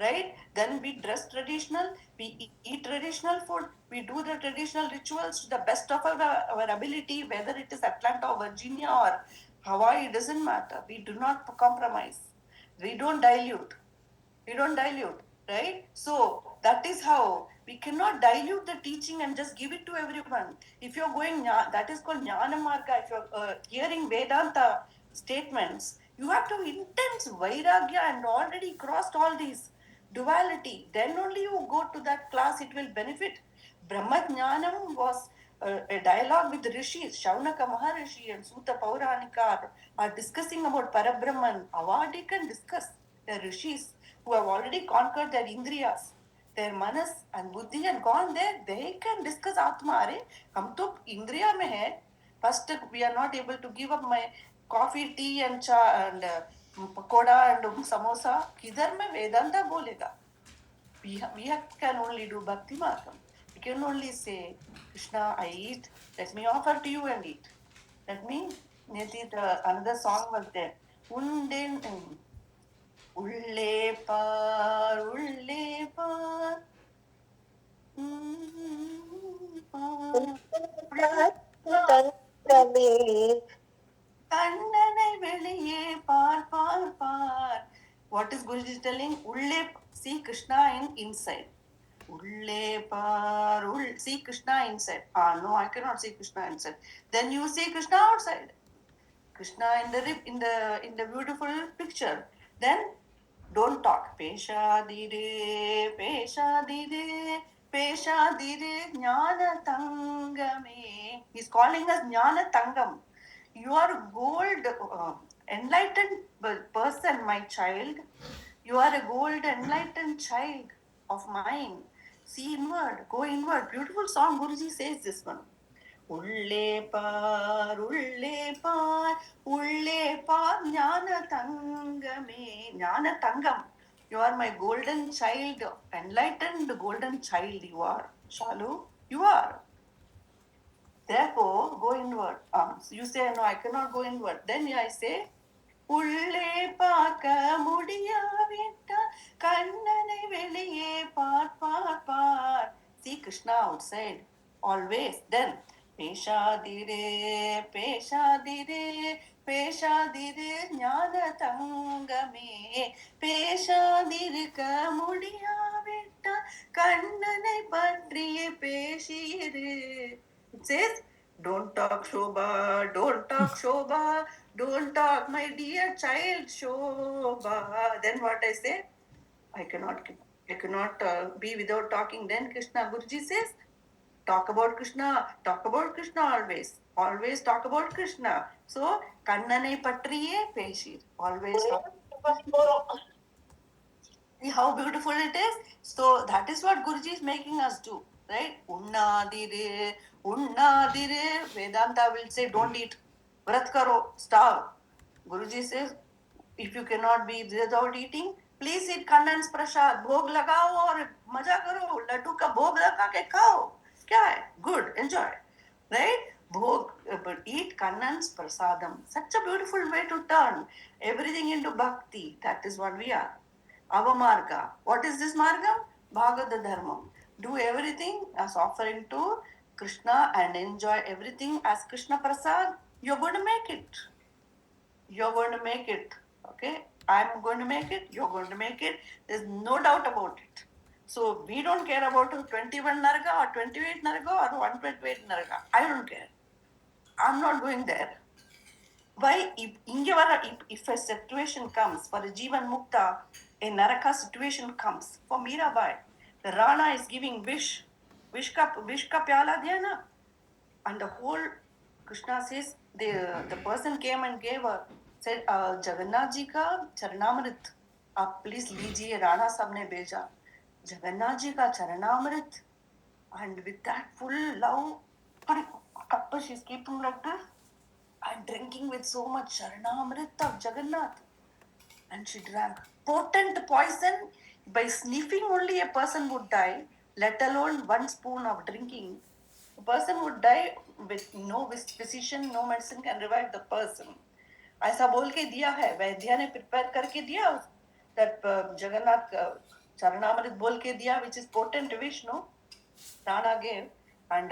right? Then we dress traditional, we eat traditional food, we do the traditional rituals to the best of our ability, whether it is Atlanta or Virginia or Hawaii, it doesn't matter. We do not compromise. We don't dilute. We don't dilute, right? So that is how we cannot dilute the teaching and just give it to everyone. If you're going, that is called Jnana Marga. If you're hearing Vedanta statements, you have to intense Vairagya and already crossed all these duality. Then only you go to that class, it will benefit. Brahma Jnanam was a dialogue with rishis. Shaunaka Maharishi and Sutta Pauranika are discussing about Parabrahman. Avadi can discuss. The rishis who have already conquered their indriyas, their manas and buddhi and gone there, they can discuss Atma. Are, हम तो इंद्रिया में है. First, we are not able to give up my coffee, tea and cha and pakoda and samosa. किधर में वेदांता बोलेगा? We can only do bhakti margam. We can only say, Krishna, I eat. Let me offer to you and eat. Let me. Another song was there. Unden. உள்ளே பார் உள்ளே பார் கண்ணனை வெளியே பார் பார் பார். What is Guruji telling? உள்ளே, see Krishna inside. உள்ளே பார், see Krishna inside. No, I cannot see Krishna inside. Then you see Krishna outside. Krishna in the beautiful picture. Then don't talk. Peshadire, Peshadire, Peshadire, Jnana Tangame. He's calling us Jnana Tangam. You are a gold, enlightened person, my child. You are a gold, enlightened child of mine. See inward, go inward. Beautiful song, Guruji says this one. உள்ளே பார் உள்ளே பார் உள்ளே பார் ஞான தங்கமே. ஞான தங்கம். You are my golden child, enlightened golden child. You are, Shalu. You are. Therefore, go inward. You say, no, I cannot go inward. Then I say, உள்ளே பார்க்க முடியாவிட்டா கண்ணனை வெளியே பார் பார் பார். See Krishna outside, always. Then, பேசாதிரே பேசாதிரே பேசாதிரே ஞான தங்கமே. பேசாதிருக்க முடியாவிட்டா கண்ணனை பற்றியே பேசியிரு. It says, don't talk Shobha, don't talk Shobha, don't talk my dear child Shobha. Then what I say? I cannot be without talking. Then Krishna, Guruji says, talk about Krishna always. Always talk about Krishna. So, kannanai patriye peshir. Always talk. See how beautiful it is? So, that is what Guruji is making us do. Right? Unnadire, unnadire. Vedanta will say, don't eat. Vrat karo, starve. Guruji says, if you cannot be without eating, please eat Kannan's prasad. Bhog lagao और मजा करो. लड्डू का भोग लगा के खाओ. क्या है? Good, enjoy. Right? Bhog, but eat Kannan's prasadam. Such a beautiful way to turn everything into bhakti. That is what we are. Our marga. What is this marga? Bhagavad Dharma. Do everything as offering to Krishna and enjoy everything as Krishna prasad. You're going to make it. You're going to make it. Okay? I'm going to make it. You're going to make it. There's no doubt about it. So we don't care about 21 narga or 28 narga or 128 narga. I don't care. I'm not going there. Why if a situation comes for a Jivan Mukta, a Naraka situation comes for Mirabai, the Rana is giving wish ka pyala diya na, and the whole Krishna says the person came and gave said Jagannath ji ka Charanamrit आप please लीजिए राणा साहब ने भेजा जगन्नाथ जी का चरणामृत and with that full love kappa she's keeping like this and drinking with so much Charanamrit of Jagannath. And she drank potent poison. By sniffing, only a person would die, let alone one spoon of drinking. A person would die with no physician, no medicine can revive the person. ऐसा बोल के दिया है वैद्य ने prepare करके दिया that Jagannath चरणामृत बोल के दिया which is potent Vishnu Rana gave and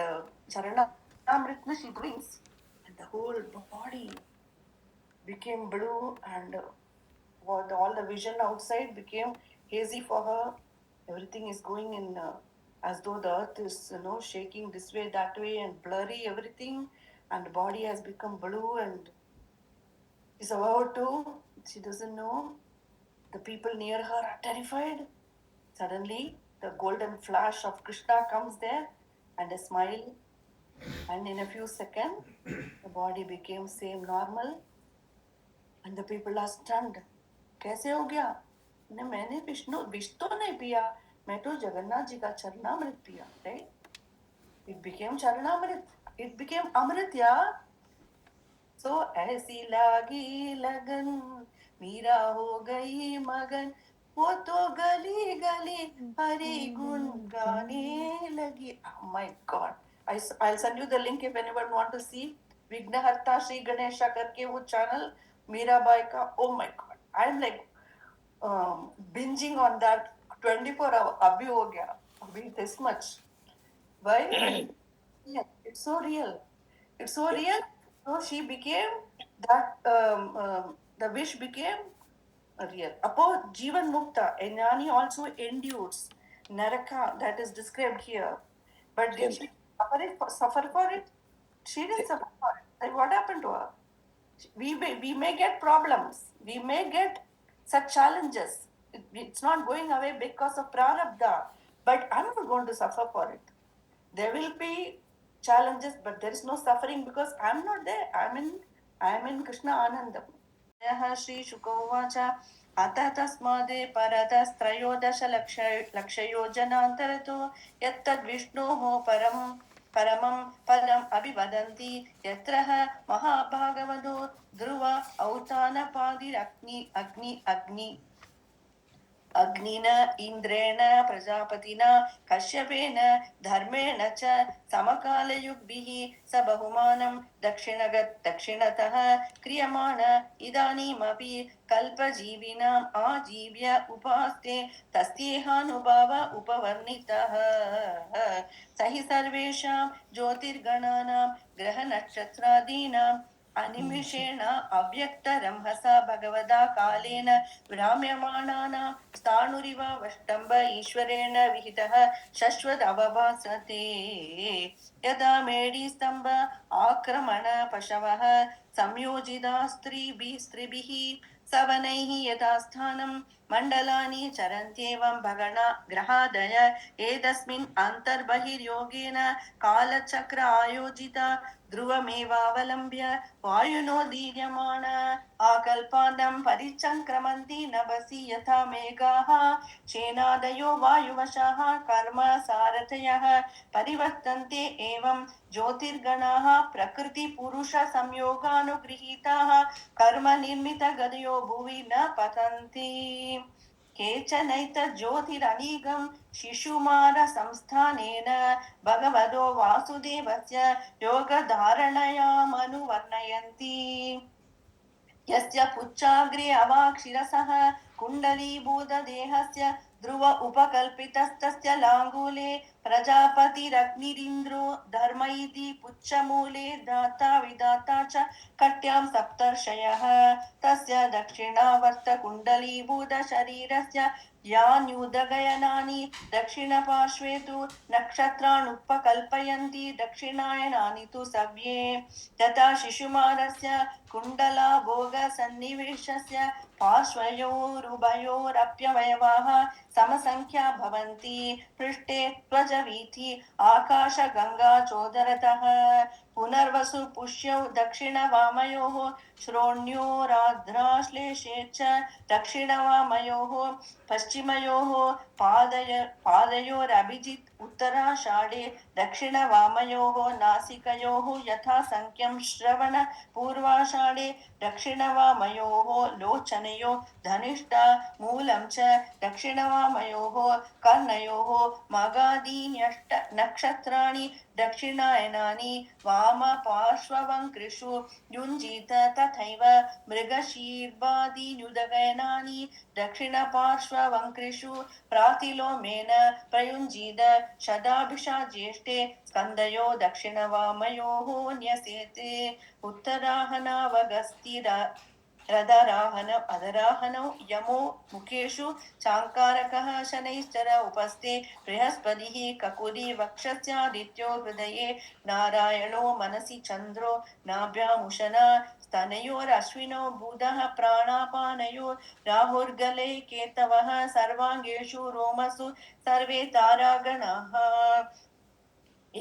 Charanamrit she drinks and the whole body became blue and all the vision outside became hazy for her. Everything is going in as though the earth is shaking this way that way and blurry everything and the body has become blue and is about to she doesn't know the people near her are terrified. Suddenly the golden flash of Krishna comes there and a smile and in a few seconds the body became same normal and the people are stunned. कैसे हो गया ने मैंने विष तो नहीं पिया मैं तो जगन्नाथ जी का चरणामृत पिया right it became charanamrit it became amrit या सो ऐसी लागी लगन मीरा हो गई मगन वो तो गली गली हरे गुण गाने लगी oh my god I'll send you the link if anyone want to see विघ्नहर्ता श्री गणेशा करके वो चैनल मीराबाई का oh my god I'm like binging on that 24 hour अभी हो गया अभी this much why yeah, it's so real so she became that the wish became real apo Jivan Mukta a Jnani also endures Naraka that is described here but did she suffer for it she didn't suffer for it then what happened to her we may get problems, we may get such challenges. It's not going away because of prarabdha, but I'm not going to suffer for it. There will be challenges, but there is no suffering because I'm not there. I'm in Krishna Anandam. Shri शुकोवाच अतः तस्मादे परतस्त्रयोदशलक्षयोजनान्तरतो यत्तद्विष्णोः परमं पदम् अभिवदन्ति यत्र महाभागवतो ध्रुव औतानपादिरग्नि अग्नि अग्निना इन्द्रेण प्रजापतिना कश्यपेन धर्मेण च समकालयुग्भिः स बहुमानं दक्षिणतः क्रियमाण इदानीमपि कल्पजीविनाम् आजीव्य उपास्ते तस्येहानुभाव उपवर्णितः स हि सर्वेषां ज्योतिर्गणानां ग्रहनक्षत्रादीनां अनिमिषेण अव्यक्तरंहसा भगवदा कालेन भ्राम्यमाणानां स्थाणुरिव वष्टम्ब ईश्वरेण विहितः शश्वदवभासते यदा मेढीस्तम्भ आक्रमण पशवः संयोजिता स्त्रीभिः सवनैः यथा स्थानं मण्डलानि चरन्त्येवं भगणा ग्रहादय एतस्मिन् अन्तर्बहिर्योगेन कालचक्र आयोजिता ध्रुवमेवावलम्ब्य वायुनोदीर्यमाण आकल्पान्तं परिचङ्क्रमन्ति नभसि यथा मेघाः शेनादयो वायुवशाः कर्म सारथयः परिवर्तन्ते एवं ज्योतिर्गणाः प्रकृतिपुरुषसंयोगानुगृहीताः कर्म निर्मितगदयो भुवि न पतन्ति केचनैतज्ज्योतिरनीगं शिशुमारसंस्थानेन भगवतो वासुदेवस्य योगधारणयामनुवर्णयन्ति यस्य पुच्छाग्रे अवाक्षिरसः कुण्डलीभूतदेहस्य ध्रुव उपकल्पितस्तस्य लाङ्गूले प्रजापतिरग्निरिन्द्रो धर्म इति पुच्छमूले दाता विधाता च कट्यां सप्तर्षयः तस्य दक्षिणावर्तकुण्डलीभूतशरीरस्य यान्युदगयनानि दक्षिणपार्श्वे तु नक्षत्राणुपकल्पयन्ति दक्षिणायनानि तु सव्ये तथा शिशुमारस्य कुण्डला भोगसन्निवेशस्य पार्श्वयोरुभयोरप्यवयवाः समसङ्ख्या भवन्ति पृष्ठे त्वजवीथि आकाशगङ्गा चोदरतः पुनर्वसु पुष्यौ दक्षिणवामयोः श्रोण्योराद्राश्लेषे च दक्षिणवामयोः पश्चिमयोः पादयोरभिजित् उत्तराषाढे दक्षिणवामयोः नासिकयोः यथा संख्यं श्रवण पूर्वाषाढे दक्षिणवामयोः लोचनयोः धनिष्ठा मूलं च दक्षिणवामयोः कर्णयोः मगादीन्यष्ट नक्षत्राणि दक्षिणायनानि वामपार्श्ववङ्कृषु युञ्जीत तथैव मृगशीर्वादीन्युदगयनानि दक्षिणपार्श्ववङ्कृषु प्रातिलोमेन प्रयुञ्जीत शदाभिषा ज्येष्ठे स्कन्दयो दक्षिणवामयोः न्यसेते उत्तराहनावगस्तिरा अधराहनौ यमो मुखेषु चाङ्कारकः शनैश्चर उपस्थे बृहस्पतिः ककुली वक्षस्यादित्यो हृदये नारायणो मनसि चन्द्रो नाभ्यामुशना स्तनयोरश्विनो बुधः प्राणापानयो राहुर्गले केतवः सर्वाङ्गेषु रोमसु सर्वे तारागणाः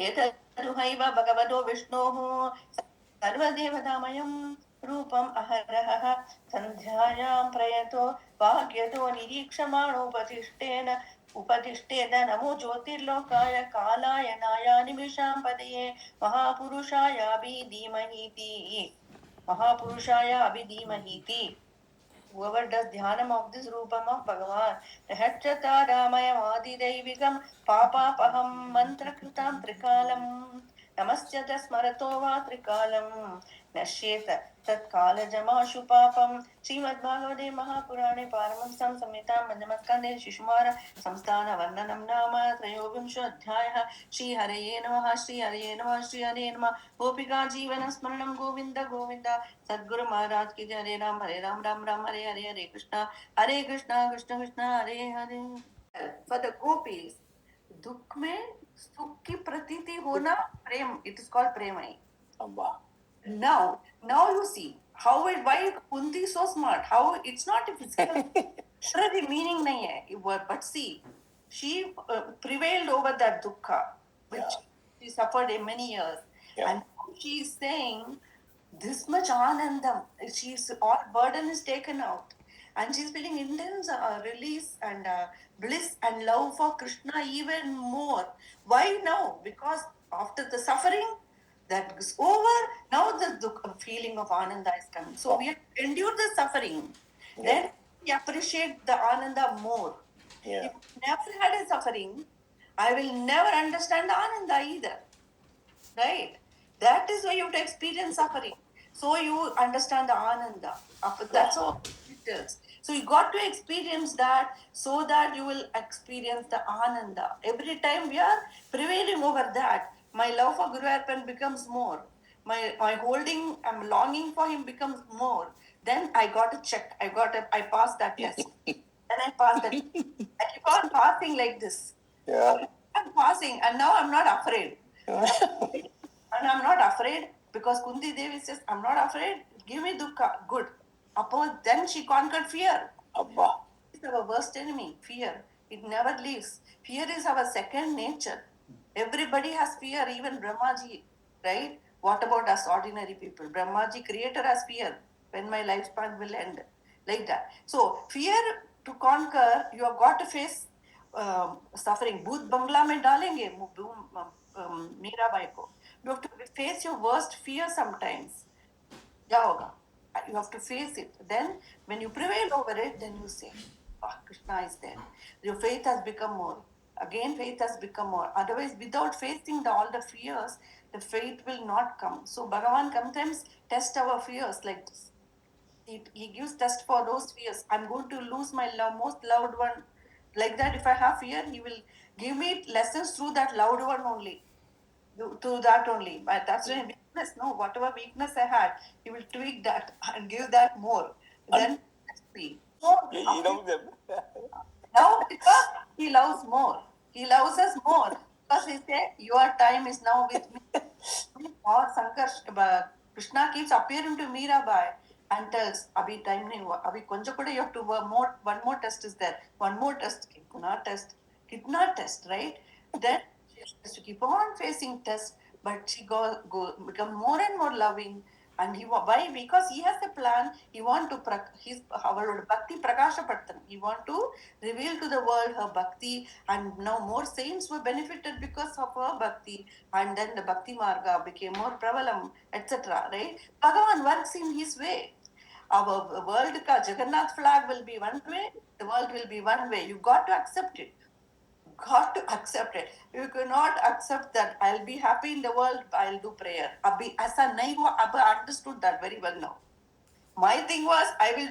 एतद्रुहैव भगवतो विष्णोः सर्वदेवतामयम् रूपम् अहरहः सन्ध्यायां प्रयतो भाग्यतो उपतिष्ठेद नमो ज्योतिर्लोकाय कालायनाय निमिषां पदये महापुरुषाय अभिधीमहीति. Whoever does dhyanam of this rupam of Bhagavan, Rahachata Ramayam Adidevikam Papapaham Mantra Kritam Trikalam Namasyata Smarato Va Trikalam Nashyeta Tat Kala Jamashu Papam Srimad Bhagavate Mahapurane Paramamsam Samhitam Manjamaskande Shishumara Samstana Varnanam Nama Trayovimsho Adhyaya Shri Haraye Namaha Shri Haraye Namaha Shri Haraye Namaha Gopika Jeevana Smaranam Govinda Govinda Sadguru Maharaj ki jai. Hare Ram Ram Ram Hare Hare Hare Krishna Krishna Krishna Hare Hare. For the gopis, dukh mein sukh ki pratiti hona prem, it is called premai. Now you see how why Kunti is so smart. How it's not a physical. Literally meaning nahi hai. But see, she prevailed over that dukkha, which she suffered in many years, and she is saying this much anandam. She's all burden is taken out, and she's feeling intense release and bliss and love for Krishna even more. Why now? Because after the suffering that is over, now the feeling of ananda is coming. So we have endured the suffering, then we appreciate the ananda more. If never had a suffering, I will never understand ananda either. Right? That is why you have to experience suffering. So you understand the ananda. That's all it is. So you got to experience that so that you will experience the ananda. Every time we are prevailing over that, my love for Guru Arpan becomes more. My holding, I'm longing for him becomes more. Then I got a check. I passed that test. Then I passed that. I keep on passing like this. I'm passing, and now I'm not afraid. And I'm not afraid because Kunti Devi says, I'm not afraid. Give me dukkha. Good. Then she conquered fear. It's our worst enemy, fear. It never leaves. Fear is our second nature. Everybody has fear, even Brahmaji, right? What about us ordinary people? Brahmaji, creator, has fear when my lifespan will end. Like that. So, fear to conquer, you have got to face suffering. Bhoot bangla mein dalenge Mirabai ko. You have to face your worst fear sometimes. क्या होगा? You have to face it. Then, when you prevail over it, then you say, oh, Krishna is there. Your faith has become more. Again, faith has become more. Otherwise, without facing all the fears, the faith will not come. So, Bhagavan sometimes tests our fears like this. He gives test for those fears. I'm going to lose my most loved one. Like that, if I have fear, he will give me lessons through that loved one only. To that only. But that's a weakness. No, whatever weakness I had, he will tweak that and give that more. Then see. You know them. Now because he loves more. He loves us more. Because he said, your time is now with me. Or Krishna keeps appearing to Mirabai and tells, Abhi time nahi hua. Abhi konja kuda you have to more, one more test is there. One more test. Kitna test, right? Then she has to keep on facing tests, but she become more and more loving. And why? Because he has a plan. He want to his our bhakti prakasha pattan. He want to reveal to the world her bhakti, and now more saints were benefited because of her bhakti, and then the bhakti marga became more prevalent, etc. Right? Bhagavan works in his way. Our world ka Jagannath flag will be one way. The world will be one way. You got to accept it. Got to accept it. You cannot accept that I'll be happy in the world, I'll do prayer. Abhi, aisa nahi hua, I understood that very well now. My thing was, I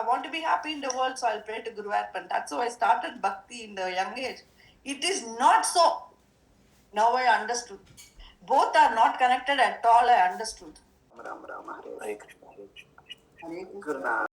want to be happy in the world, so I'll pray to Guru Arpan. That's how I started bhakti in the young age. It is not so. Now I understood. Both are not connected at all, I understood. Ram Ram Hare Hare Krishna Hare Krishna Hare Krishna. Guru Nanak